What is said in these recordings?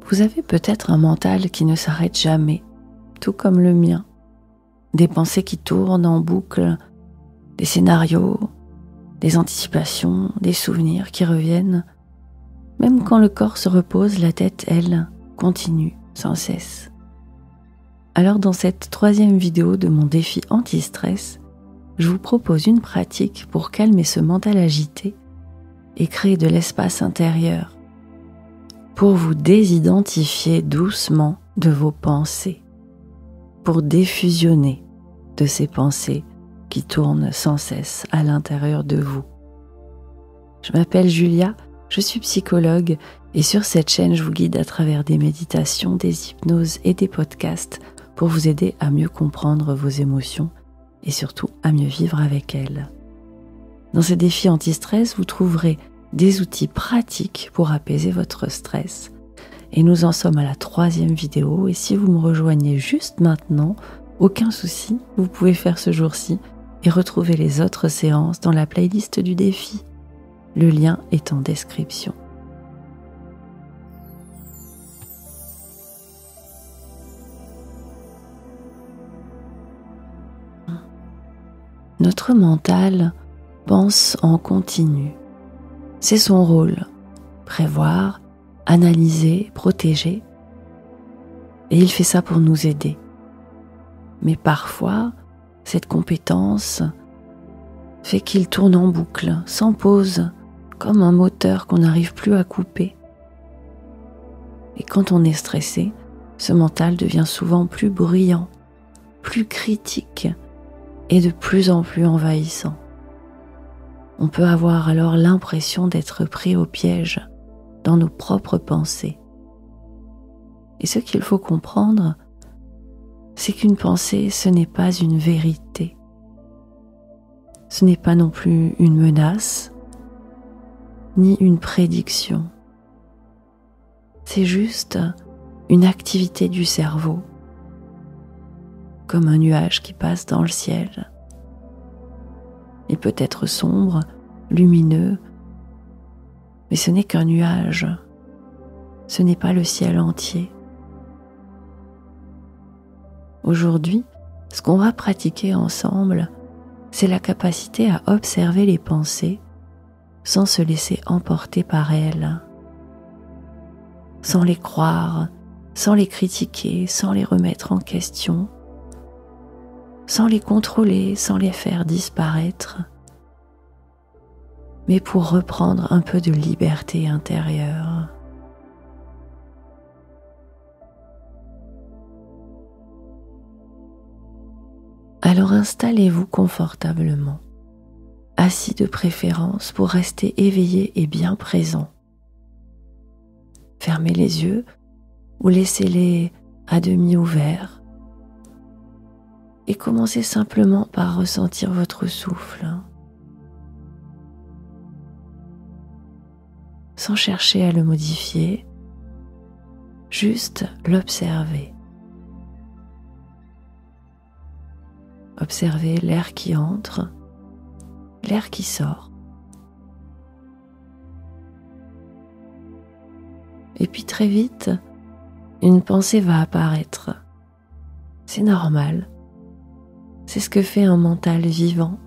Vous avez peut-être un mental qui ne s'arrête jamais, tout comme le mien. Des pensées qui tournent en boucle, des scénarios, des anticipations, des souvenirs qui reviennent. Même quand le corps se repose, la tête, elle, continue sans cesse. Alors dans cette 3e vidéo de mon défi anti-stress, je vous propose une pratique pour calmer ce mental agité et créer de l'espace intérieur, pour vous désidentifier doucement de vos pensées, pour défusionner de ces pensées qui tournent sans cesse à l'intérieur de vous. Je m'appelle Julia, je suis psychologue et sur cette chaîne, je vous guide à travers des méditations, des hypnoses et des podcasts pour vous aider à mieux comprendre vos émotions et surtout à mieux vivre avec elles. Dans ce défi anti-stress, vous trouverez des outils pratiques pour apaiser votre stress. Et nous en sommes à la 3e vidéo et si vous me rejoignez juste maintenant, aucun souci, vous pouvez faire ce jour-ci et retrouver les autres séances dans la playlist du défi. Le lien est en description. Notre mental pense en continu. C'est son rôle, prévoir, analyser, protéger. Et il fait ça pour nous aider. Mais parfois, cette compétence fait qu'il tourne en boucle, sans pause, comme un moteur qu'on n'arrive plus à couper. Et quand on est stressé, ce mental devient souvent plus bruyant, plus critique et de plus en plus envahissant. On peut avoir alors l'impression d'être pris au piège dans nos propres pensées. Et ce qu'il faut comprendre, c'est qu'une pensée, ce n'est pas une vérité. Ce n'est pas non plus une menace, ni une prédiction. C'est juste une activité du cerveau, comme un nuage qui passe dans le ciel. Il peut être sombre, lumineux, mais ce n'est qu'un nuage, ce n'est pas le ciel entier. Aujourd'hui, ce qu'on va pratiquer ensemble, c'est la capacité à observer les pensées sans se laisser emporter par elles, sans les croire, sans les critiquer, sans les remettre en question, sans les contrôler, sans les faire disparaître, mais pour reprendre un peu de liberté intérieure. Alors installez-vous confortablement, assis de préférence pour rester éveillé et bien présent. Fermez les yeux ou laissez-les à demi ouverts et commencez simplement par ressentir votre souffle, sans chercher à le modifier, juste l'observer. Observez l'air qui entre, l'air qui sort. Et puis très vite, une pensée va apparaître. C'est normal. C'est ce que fait un mental vivant.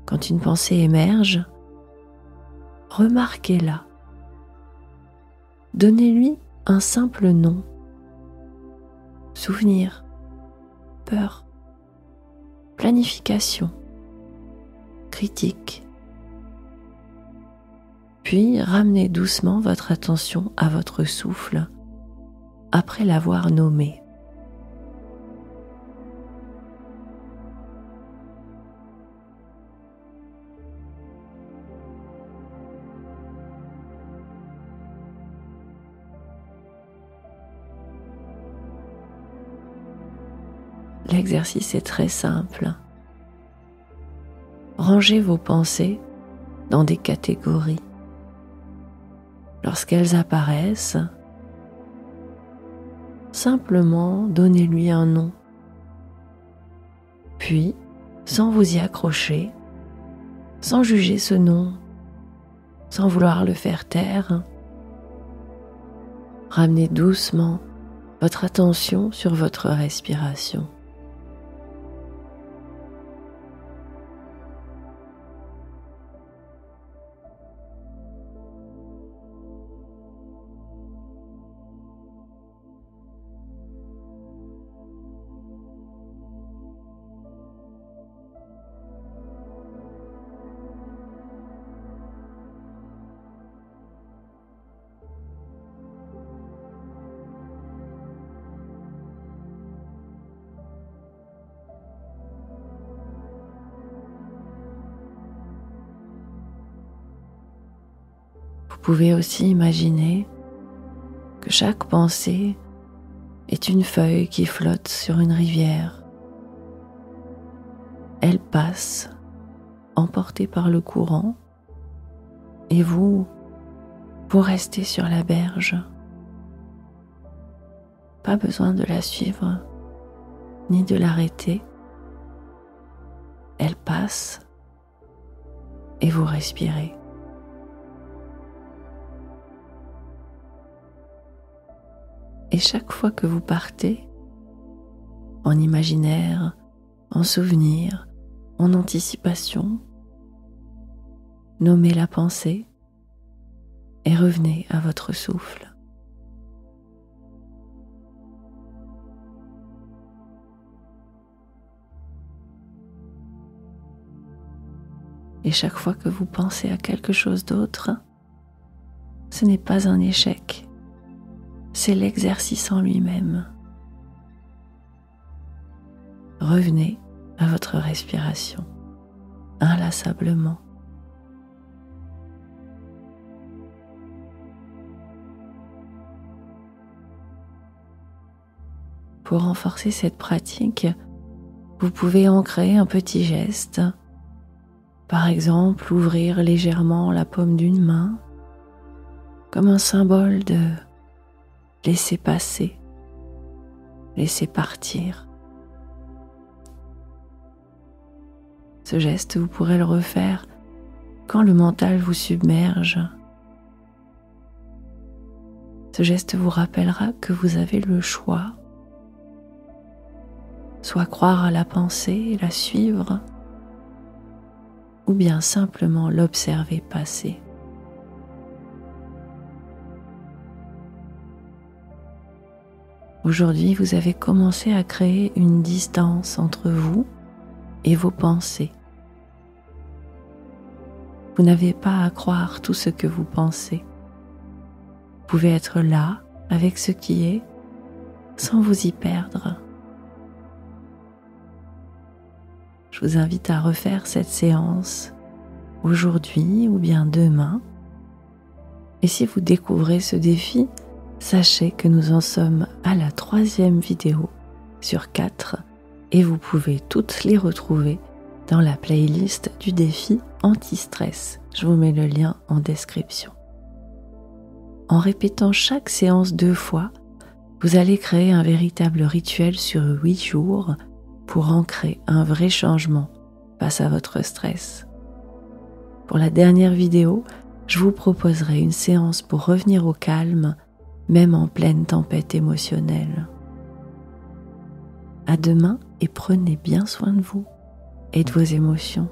Quand une pensée émerge, remarquez-la. Donnez-lui un simple nom. Souvenir, peur, planification, critique. Puis ramenez doucement votre attention à votre souffle après l'avoir nommé. L'exercice est très simple. Rangez vos pensées dans des catégories. Lorsqu'elles apparaissent, simplement donnez-lui un nom. Puis, sans vous y accrocher, sans juger ce nom, sans vouloir le faire taire, ramenez doucement votre attention sur votre respiration. Vous pouvez aussi imaginer que chaque pensée est une feuille qui flotte sur une rivière. Elle passe, emportée par le courant, et vous restez sur la berge. Pas besoin de la suivre, ni de l'arrêter. Elle passe, et vous respirez. Et chaque fois que vous partez, en imaginaire, en souvenir, en anticipation, nommez la pensée et revenez à votre souffle. Et chaque fois que vous pensez à quelque chose d'autre, ce n'est pas un échec. C'est l'exercice en lui-même. Revenez à votre respiration, inlassablement. Pour renforcer cette pratique, vous pouvez ancrer un petit geste. Par exemple, ouvrir légèrement la paume d'une main, comme un symbole de laisser passer, laisser partir. Ce geste, vous pourrez le refaire quand le mental vous submerge. Ce geste vous rappellera que vous avez le choix, soit croire à la pensée et la suivre, ou bien simplement l'observer passer. Aujourd'hui, vous avez commencé à créer une distance entre vous et vos pensées. Vous n'avez pas à croire tout ce que vous pensez. Vous pouvez être là, avec ce qui est, sans vous y perdre. Je vous invite à refaire cette séance aujourd'hui ou bien demain. Et si vous découvrez ce défi, sachez que nous en sommes à la 3e vidéo sur 4 et vous pouvez toutes les retrouver dans la playlist du défi anti-stress. Je vous mets le lien en description. En répétant chaque séance 2 fois, vous allez créer un véritable rituel sur 8 jours pour ancrer un vrai changement face à votre stress. Pour la dernière vidéo, je vous proposerai une séance pour revenir au calme, même en pleine tempête émotionnelle. À demain et prenez bien soin de vous et de vos émotions.